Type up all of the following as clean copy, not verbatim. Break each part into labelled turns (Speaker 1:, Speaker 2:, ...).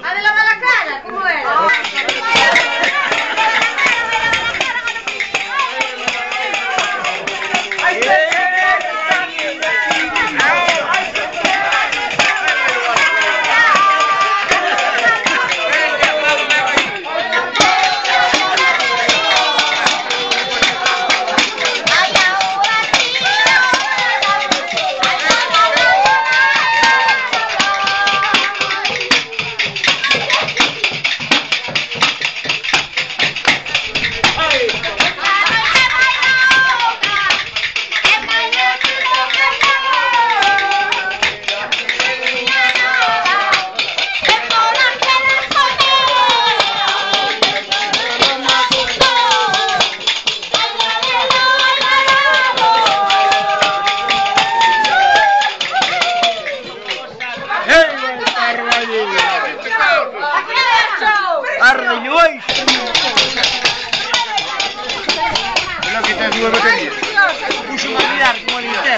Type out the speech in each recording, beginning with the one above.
Speaker 1: Adelante la cara, ¿cómo era?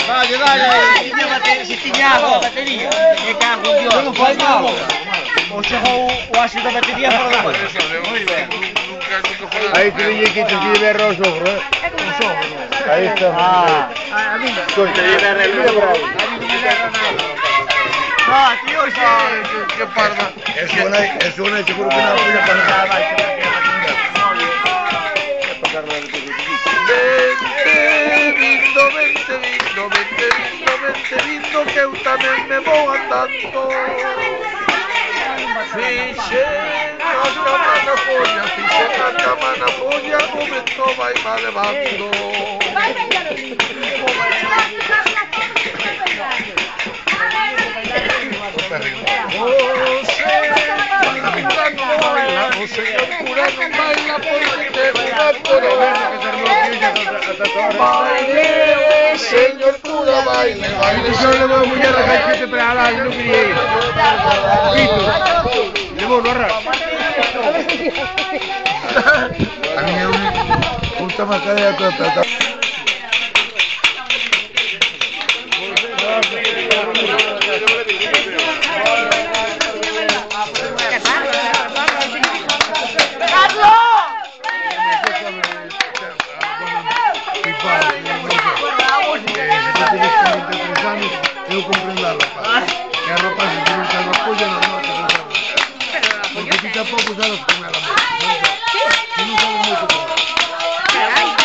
Speaker 2: Dale, dale, si tiñago a batería, que cago en Dios. Non fai mal. O chegou o ácido da batería fora do coche. Moi ben.
Speaker 3: Aí te diñe que te lle berro o sogro, eh?
Speaker 2: O sogro.
Speaker 3: Aí está.
Speaker 2: A mí non.
Speaker 3: Te lle berro el libro.
Speaker 2: Ah, tío,
Speaker 3: que parda. Es una seguro que no puede pasar.
Speaker 4: Vente vindo que eu tamén me vou andando. Fixen a cama na polla, o vento vai má levando. O señor cura non baila porque te una corona. Baile, señor cura, baile, baile.
Speaker 3: Yo le voy a muñar a cachete para la no quería ir. Le voy a ahorrar. A mí me gusta más que de todo. Eu comprendo a ropa. Que a ropa se tiene que usar pollo normal que no usar. Porque tú tampoco sabes comer la moto. Tú no sabes mucho comer.